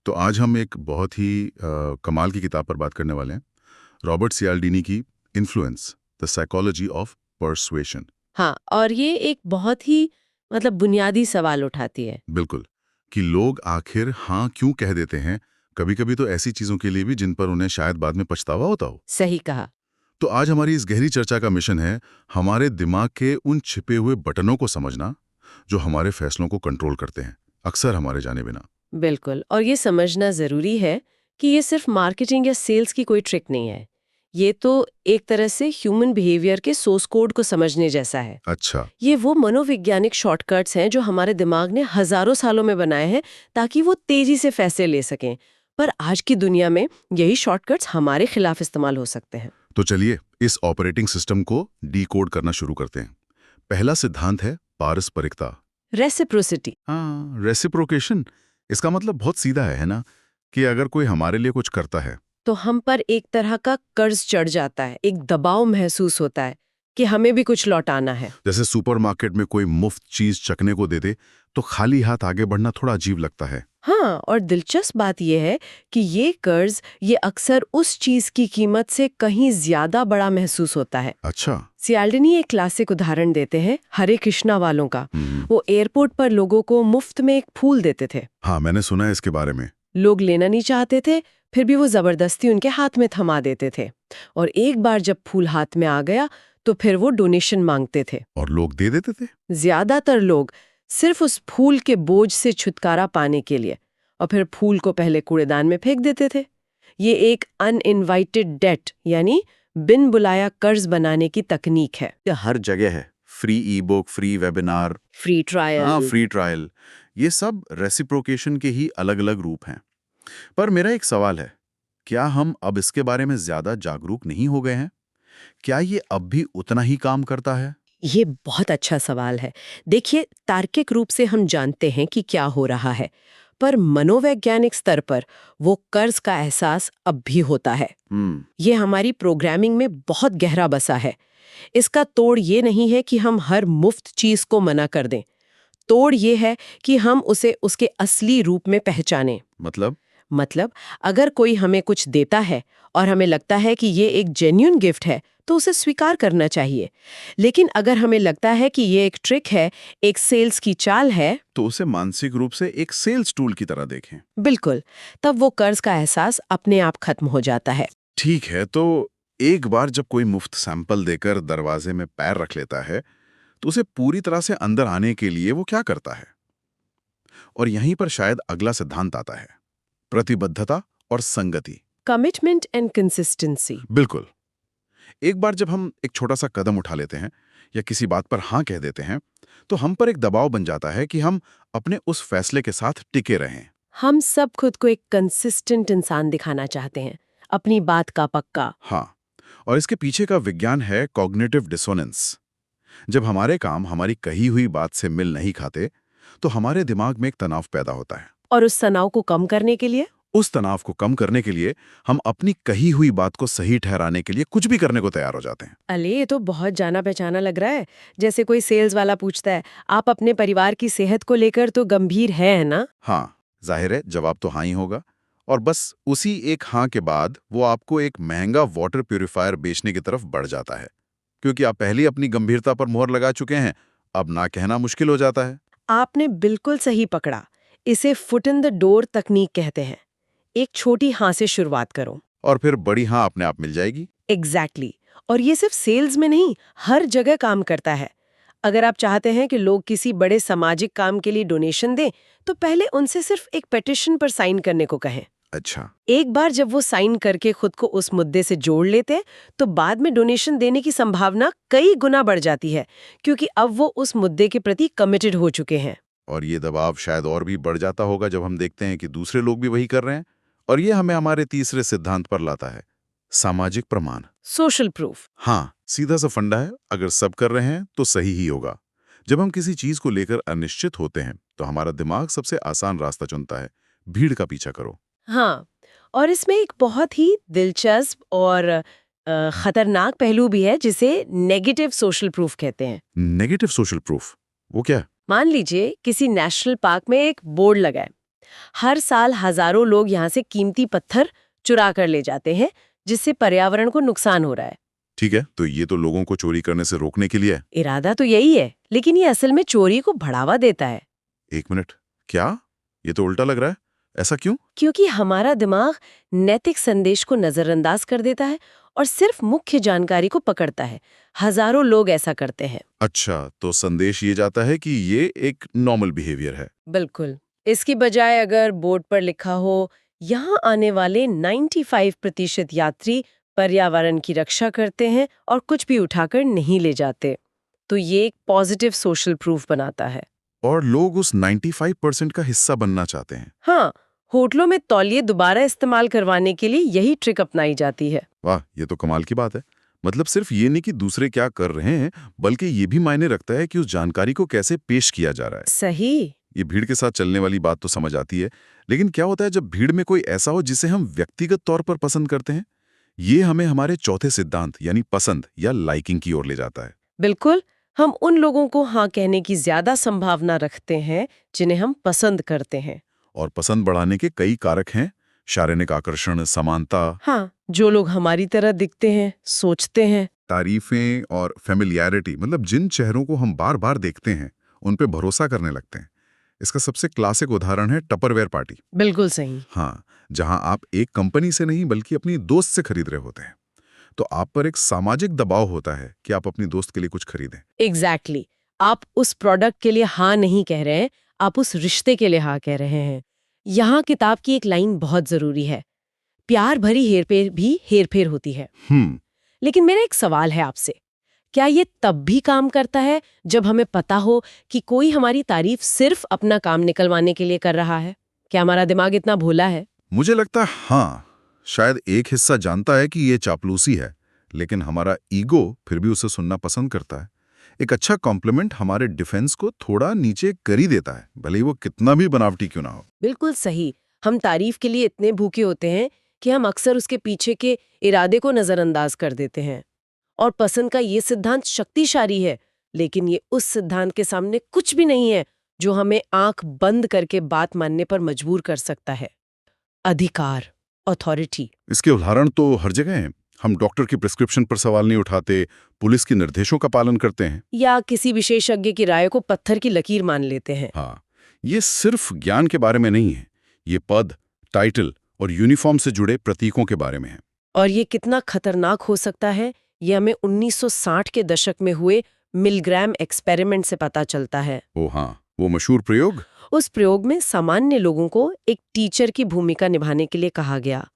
तो आज हम एक बहुत ही कमाल की किताब पर बात करने वाले हैं। रॉबर्ट सियाल्डीनी की influence, the psychology of persuasion. हाँ, और ये एक बहुत ही बुनियादी सवाल उठाती है। बिल्कुल, कि लोग आखिर हाँ क्यों कह देते हैं, कभी कभी तो ऐसी चीज़ों के लिए भी जिन पर उन्हें शायद बाद में पछतावा होता हो। सही कहा। तो आज हमारी इस गहरी चर्चा का मिशन है हमारे दिमाग के उन छिपे हुए बटनों को समझना जो हमारे फैसलों को कंट्रोल करते हैं, अक्सर हमारे जाने बिना। बिल्कुल, और ये समझना ज़रूरी है कि ये सिर्फ मार्केटिंग या सेल्स की कोई ट्रिक नहीं है। ये तो एक तरह से ह्यूमन बिहेवियर के सोर्स कोड को समझने जैसा है। अच्छा। ये वो मनोवैज्ञानिक शॉर्टकट्स हैं जो हमारे दिमाग ने हजारों सालों में बनाए हैं ताकि वो तेजी से फैसले ले सकें। पर आज की दुनिया में यही शॉर्टकट्स हमारे खिलाफ इस्तेमाल हो सकते हैं। तो चलिए इस ऑपरेटिंग सिस्टम को डीकोड करना शुरू करते हैं। पहला सिद्धांत है पारस्परिकता। रेसिप्रोसिटी। हाँ, रेसिप्रोकेशन। इसका मतलब बहुत सीधा है ना, कि अगर कोई हमारे लिए कुछ करता है तो हम पर एक तरह का कर्ज चढ़ जाता है, एक दबाव महसूस होता है कि हमें भी कुछ लौटाना है। जैसे सुपरमार्केट में कोई मुफ्त चीज चखने को दे दे तो खाली हाथ आगे बढ़ना थोड़ा अजीब लगता है। हाँ, और दिलचस्प बात यह है कि ये कर्ज ये अक्सर उस चीज की कीमत से कहीं ज्यादा बड़ा महसूस होता है। अच्छा। सियाल्डनी एक क्लासिक उदाहरण देते हैं हरे कृष्णा वालों का। हम्म। वो एयरपोर्ट पर लोगों को मुफ्त में एक फूल देते थे। हाँ, मैंने सुना है इसके बारे में। लोग लेना नहीं चाहते थे, फिर भी वो जबरदस्ती उनके हाथ में थमा देते थे। और एक बार जब फूल हाथ में आ गया तो फिर वो डोनेशन मांगते थे। और लोग दे देते थे। ज्यादातर लोग सिर्फ उस फूल के बोझ से छुटकारा पाने के लिए, और फिर फूल को पहले कूड़ेदान में फेंक देते थे। ये एक अनइनवाइटेड डेट यानी बिन बुलाया कर्ज बनाने की तकनीक है। ये हर जगह है। फ्री ई book, free webinar, free trial. Free trial, ये सब रेसिप्रोकेशन के ही अलग अलग रूप हैं। पर मेरा एक सवाल है, क्या हम अब इसके बारे में ज्यादा जागरूक नहीं हो गए हैं? क्या ये अब भी उतना ही काम करता है? ये बहुत अच्छा सवाल है। देखिए, तार्किक रूप से हम जानते हैं कि क्या हो रहा है, पर मनोवैज्ञानिक स्तर पर वो कर्ज का एहसास अब भी होता है। ये हमारी प्रोग्रामिंग में बहुत गहरा बसा है। इसका तोड़ ये नहीं है कि हम हर मुफ्त चीज को मना कर दें। तोड़ ये है कि हम उसे उसके असली रूप में पहचानें। मतलब अगर कोई हमें कुछ देता है और हमें लगता है कि ये एक जेन्युइन गिफ्ट है तो उसे स्वीकार करना चाहिए। लेकिन अगर हमें लगता है कि ये एक ट्रिक है, एक सेल्स की चाल है, तो उसे मानसिक रूप से एक सेल्स टूल की तरह देखें। बिल्कुल, तब वो कर्ज का एहसास अपने आप खत्म हो जाता है। ठीक है, तो एक बार जब कोई मुफ्त सैंपल देकर दरवाजे में पैर रख लेता है, तो उसे पूरी तरह से अंदर आने के लिए वो क्या करता है? और यहीं पर शायद अगला सिद्धांत आता है, प्रतिबद्धता और संगति। Commitment and consistency. बिल्कुल। एक बार जब हम एक छोटा सा कदम उठा लेते हैं या किसी बात पर हाँ कह देते हैं, तो हम पर एक दबाव बन जाता है कि हम अपने उस फैसले के साथ टिके रहें। हम सब खुद को एक कंसिस्टेंट इंसान दिखाना चाहते हैं, अपनी बात का पक्का। हाँ, और इसके पीछे का विज्ञान है कॉग्निटिव डिसोनेंस। जब हमारे काम हमारी कही हुई बात से मिल नहीं खाते, तो हमारे दिमाग में एक तनाव पैदा होता है। और उस तनाव को कम करने के लिए हम अपनी कही हुई बात को सही ठहराने के लिए कुछ भी करने को तैयार हो जाते हैं। अले, ये तो बहुत जाना पहचाना लग रहा है। जैसे कोई सेल्स वाला पूछता है, आप अपने परिवार की सेहत को लेकर तो गंभीर है ना? हाँ, जाहिर है जवाब तो हाँ ही होगा। और बस उसी एक हाँ के बाद वो आपको एक महंगा वाटर प्यूरिफायर बेचने की तरफ बढ़ जाता है, क्योंकि आप पहले अपनी गंभीरता पर मोहर लगा चुके हैं। अब ना कहना मुश्किल हो जाता है। आपने बिल्कुल सही पकड़ा। इसे फुट इन द डोर तकनीक कहते हैं। एक छोटी हाँ से शुरुआत करो और फिर बड़ी हाँ अपने आप मिल जाएगी। एग्जैक्टली। और ये सिर्फ सेल्स में नहीं, हर जगह काम करता है। अगर आप चाहते हैं कि लोग किसी बड़े सामाजिक काम के लिए डोनेशन दें, तो पहले उनसे सिर्फ एक पिटीशन पर साइन करने को कहें। अच्छा। एक बार जब वो साइन करके खुद को उस मुद्दे से जोड़ लेते हैं, तो बाद में डोनेशन देने की संभावना कई गुना बढ़ जाती है, क्योंकि अब वो उस मुद्दे के प्रति कमिटेड हो चुके हैं। और ये दबाव शायद और भी बढ़ जाता होगा जब हम देखते हैं कि दूसरे लोग भी वही कर रहे हैं। और ये हमें हमारे तीसरे सिद्धांत पर लाता है, सामाजिक प्रमाण, सोशल प्रूफ। हाँ, सीधा सा फंडा है, अगर सब कर रहे हैं तो सही ही होगा। जब हम किसी चीज को लेकर अनिश्चित होते हैं तो हमारा दिमाग सबसे आसान रास्ता चुनता है, भीड़ का पीछा करो। हाँ, और इसमें एक बहुत ही दिलचस्प और खतरनाक पहलू भी है जिसे नेगेटिव सोशल प्रूफ कहते हैं। नेगेटिव सोशल प्रूफ, वो क्या है? मान लीजिए किसी नेशनल पार्क में एक बोर्ड लगा है, हर साल हजारों लोग यहाँ से कीमती पत्थर चुरा कर ले जाते हैं, जिससे पर्यावरण को नुकसान हो रहा है। ठीक है, तो ये तो लोगों को चोरी करने से रोकने के लिए है। इरादा तो यही है, लेकिन ये असल में चोरी को बढ़ावा देता है। 1 मिनट, क्या? ये तो उल्टा लग रहा है। ऐसा क्यों? क्योंकि हमारा दिमाग नैतिक संदेश को नजरअंदाज कर देता है और सिर्फ मुख्य जानकारी को पकड़ता है। हजारों लोग ऐसा करते हैं। अच्छा, तो संदेश ये जाता है कि ये एक नॉर्मल बिहेवियर है। बिल्कुल। इसकी बजाय अगर बोर्ड पर लिखा हो, यहाँ आने वाले 95% यात्री पर्यावरण की रक्षा करते हैं और कुछ भी उठाकर नहीं ले जाते, तो ये एक पॉजिटिव सोशल प्रूफ बनाता है। और लोग उस 95% का हिस्सा बनना चाहते हैं। हाँ, होटलों में तौलिए दोबारा इस्तेमाल करवाने के लिए यही ट्रिक अपनाई जाती है। वाह, ये तो कमाल की बात है। मतलब सिर्फ ये नहीं कि दूसरे क्या कर रहे हैं, बल्कि ये भी मायने रखता है कि उस जानकारी को कैसे पेश किया जा रहा है। सही। ये भीड़ के साथ चलने वाली बात तो समझ आती है, लेकिन क्या होता है जब भीड़ में कोई ऐसा हो जिसे हम व्यक्तिगत तौर पर पसंद करते हैं? ये हमें हमारे चौथे सिद्धांत यानी पसंद या लाइकिंग की ओर ले जाता है। बिल्कुल, हम उन लोगों को हाँ कहने की ज्यादा संभावना रखते हैं जिन्हें हम पसंद करते हैं। और पसंद बढ़ाने के कई कारक हैं: शारीरिक आकर्षण, समानता, हाँ, जो लोग हमारी तरह दिखते हैं, सोचते हैं। तारीफें और फेमिलियरिटी, मतलब जिन चेहरों को हम बार बार देखते हैं उन पे भरोसा करने लगते हैं। इसका सबसे क्लासिक उदाहरण है टपरवेयर पार्टी। बिल्कुल सही। हाँ, जहां आप एक कंपनी से नहीं बल्कि अपनी दोस्त से खरीद रहे होते हैं, तो आप पर एक सामाजिक दबाव होता है कि आप अपनी दोस्त के लिए कुछ खरीदें। एग्जैक्टली। आप उस प्रोडक्ट के लिए हाँ नहीं कह रहे हैं, आप उस रिश्ते के लिए हाँ कह रहे हैं। यहाँ किताब की एक लाइन बहुत जरूरी है, प्यार भरी हेरफेर भी हेरफेर होती है। लेकिन मेरा एक सवाल है आपसे, क्या ये तब भी काम करता है जब हमें पता हो कि कोई हमारी तारीफ सिर्फ अपना काम निकलवाने के लिए कर रहा है? क्या हमारा दिमाग इतना भोला है? मुझे लगता है हाँ, शायद एक हिस्सा जानता है कि ये चापलूसी है, लेकिन हमारा ईगो फिर भी उसे सुनना पसंद करता है। एक अच्छा कॉम्प्लीमेंट हमारे डिफेंस को थोड़ा नीचे कर ही देता है, भले ही वो कितना भी बनावटी क्यों ना हो। बिल्कुल सही। हम तारीफ के लिए इतने भूखे होते हैं कि हम अक्सर उसके पीछे के इरादे को नजरअंदाज कर देते हैं। और पसंद का ये सिद्धांत शक्तिशाली है, लेकिन ये उस सिद्धांत के सामने कुछ भी नहीं है जो हमें आंख बंद करके बात मानने पर मजबूर कर सकता है। अधिकार, अथॉरिटी। इसके उदाहरण तो हर जगह हैं। हम डॉक्टर की प्रिस्क्रिप्शन पर सवाल नहीं उठाते, पुलिस के निर्देशों का पालन करते हैं, या किसी विशेषज्ञ की राय को पत्थर की लकीर मान लेते हैं। हाँ, ये सिर्फ ज्ञान के बारे में नहीं है, ये पद, टाइटल और यूनिफॉर्म से जुड़े प्रतीकों के बारे में है। और ये कितना खतरनाक हो सकता है, ये हमें 1960 के दशक में हुए मिलग्राम एक्सपेरिमेंट से पता चलता है। ओ हाँ, वो मशहूर प्रयोग। उस प्रयोग में सामान्य लोगों को एक टीचर की भूमिका निभाने के लिए कहा गया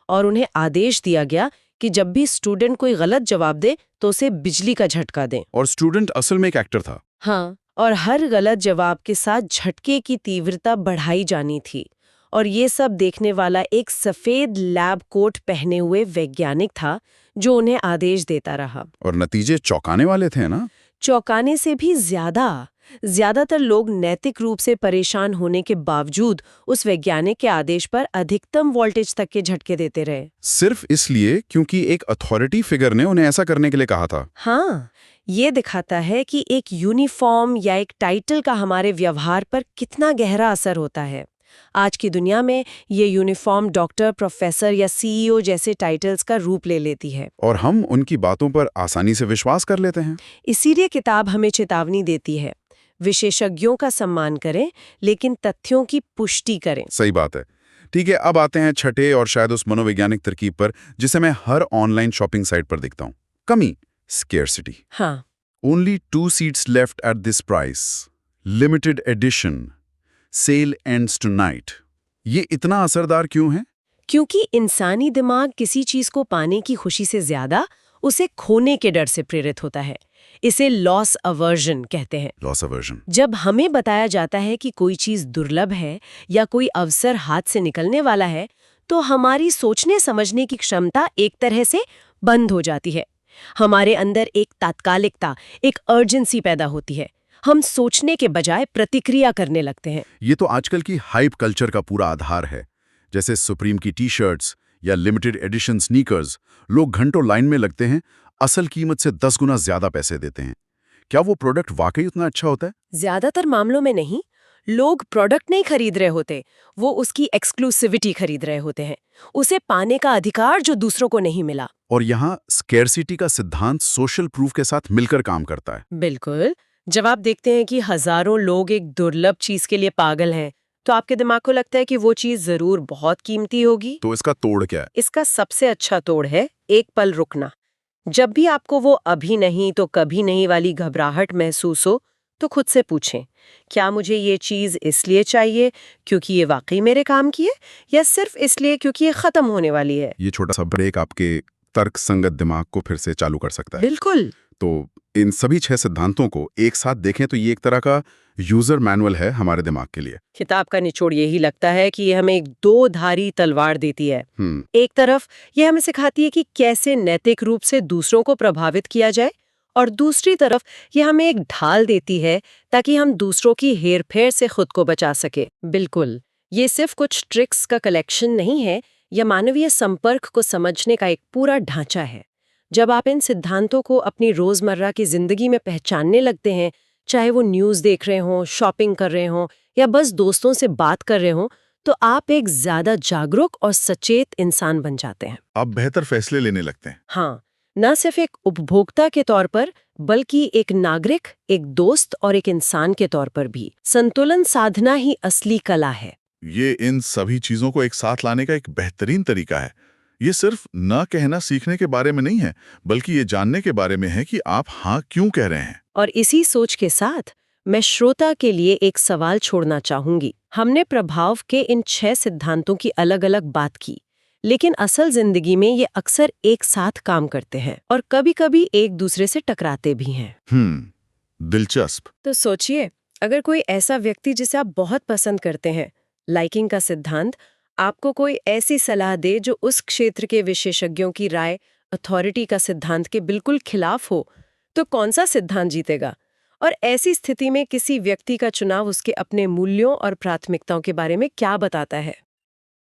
और उन्हें आदेश दिया गया कि जब भी स्टूडेंट कोई गलत जवाब दे तो उसे बिजली का झटका दें। और स्टूडेंट असल में एक एक्टर था। हाँ, और हर गलत जवाब के साथ झटके की तीव्रता बढ़ाई जानी थी। और ये सब देखने वाला एक सफेद लैब कोट पहने हुए वैज्ञानिक था जो उन्हें आदेश देता रहा। और नतीजे चौंकाने वाले थे ना? चौंकाने से भी ज्यादातर लोग नैतिक रूप से परेशान होने के बावजूद उस वैज्ञानिक के आदेश पर अधिकतम वोल्टेज तक के झटके देते रहे। सिर्फ इसलिए क्योंकि एक अथॉरिटी फिगर ने उन्हें ऐसा करने के लिए कहा था। हाँ, ये दिखाता है कि एक यूनिफॉर्म या एक टाइटल का हमारे व्यवहार पर कितना गहरा असर होता है। आज की दुनिया में ये यूनिफॉर्म डॉक्टर, प्रोफेसर या सीईओ जैसे टाइटल्स का रूप ले लेती है और हम उनकी बातों पर आसानी से विश्वास कर लेते हैं। इसीलिए किताब हमें चेतावनी देती है, विशेषज्ञों का सम्मान करें लेकिन तथ्यों की पुष्टि करें। सही बात है। ठीक है, अब आते हैं छठे और शायद उस मनोवैज्ञानिक तरकीब पर जिसे मैं हर ऑनलाइन शॉपिंग साइट पर देखता हूँ। कमी, स्केर्सिटी। हाँ, only 2 seats left at this price, limited edition, sale ends tonight. ये इतना असरदार क्यों है? क्योंकि इंसानी दिमाग किसी चीज को पाने की खुशी से ज्यादा उसे खोने के डर से प्रेरित होता है। इसे लॉस अवर्जन कहते हैं। Loss aversion. जब हमें बताया जाता है कि कोई चीज दुर्लभ है या कोई अवसर हाथ से निकलने वाला है, तो हमारी सोचने समझने की क्षमता एक तरह से बंद हो जाती है। हमारे अंदर एक तात्कालिकता, एक अर्जेंसी पैदा होती है। हम सोचने के बजाय प्रतिक्रिया करने लगते हैं। ये तो आजकल की हाइप कल्चर का पूरा आधार है। जैसे सुप्रीम की टी-शर्ट्स या लिमिटेड एडिशन स्नीकर्स, लोग घंटों लाइन में लगते हैं, असल कीमत से 10 गुना ज्यादा पैसे देते हैं। क्या वो प्रोडक्ट वाकई उतना अच्छा होता है? ज्यादातर मामलों में नहीं। लोग प्रोडक्ट नहीं खरीद रहे होते, वो उसकी एक्सक्लूसिविटी खरीद रहे होते हैं, उसे पाने का अधिकार जो दूसरों को नहीं मिला। और यहाँ स्केर्सिटी का सिद्धांत सोशल प्रूफ के साथ मिलकर काम करता है। बिल्कुल। जब आप देखते हैं कि हजारों लोग एक दुर्लभ चीज के लिए पागल हैं, तो आपके दिमाग को लगता है कि वो चीज जरूर बहुत कीमती होगी। तो इसका तोड़ क्या है? इसका सबसे अच्छा तोड़ है एक पल रुकना। जब भी आपको वो अभी नहीं तो कभी नहीं वाली घबराहट महसूस हो, तो खुद से पूछें, क्या मुझे ये चीज इसलिए चाहिए क्योंकि ये वाकई मेरे काम की है, या सिर्फ इसलिए क्योंकि ये खत्म होने वाली है? ये छोटा सा ब्रेक आपके तर्क संगत दिमाग को फिर से चालू कर सकता है। बिल्कुल। तो इन सभी 6 सिद्धांतों को एक साथ देखें तो ये एक तरह का यूजर मैनुअल है हमारे दिमाग के लिए। किताब का निचोड़ यही लगता है कि ये हमें एक दो धारी तलवार देती है। एक तरफ ये हमें सिखाती है कि कैसे नैतिक रूप से दूसरों को प्रभावित किया जाए, और दूसरी तरफ ये हमें एक ढाल देती है ताकि हम दूसरों की हेरफेर से खुद को बचा सके। बिल्कुल, ये सिर्फ कुछ ट्रिक्स का कलेक्शन नहीं है, यह मानवीय संपर्क को समझने का एक पूरा ढांचा है। जब आप इन सिद्धांतों को अपनी रोजमर्रा की जिंदगी में पहचानने लगते हैं, चाहे वो न्यूज़ देख रहे हों, शॉपिंग कर रहे हों, या बस दोस्तों से बात कर रहे हों, तो आप एक ज्यादा जागरूक और सचेत इंसान बन जाते हैं। आप बेहतर फैसले लेने लगते हैं। हाँ, न सिर्फ एक उपभोक्ता के तौर पर, बल्कि एक नागरिक, एक दोस्त और एक इंसान के तौर पर भी। संतुलन साधना ही असली कला है। ये इन सभी चीजों को एक साथ लाने का एक बेहतरीन तरीका है। ये सिर्फ न कहना सीखने के बारे में नहीं है, बल्कि ये जानने के बारे में है कि आप हाँ क्यों कह रहे हैं। और इसी सोच के साथ मैं श्रोता के लिए एक सवाल छोड़ना चाहूंगी। हमने प्रभाव के इन 6 सिद्धांतों की अलग-अलग बात की, लेकिन असल जिंदगी में ये अक्सर एक साथ काम करते हैं और कभी-कभी एक दूसरे से टकराते भी हैं। दिलचस्प। तो सोचिए, अगर कोई ऐसा व्यक्ति जिसे आप बहुत पसंद करते हैं, लाइकिंग का सिद्धांत, आपको कोई ऐसी सलाह दे जो उस क्षेत्र के विशेषज्ञों की राय, अथॉरिटी का सिद्धांत के बिल्कुल खिलाफ हो, तो कौन सा सिद्धांत जीतेगा? और ऐसी स्थिति में किसी व्यक्ति का चुनाव उसके अपने मूल्यों और प्राथमिकताओं के बारे में क्या बताता है?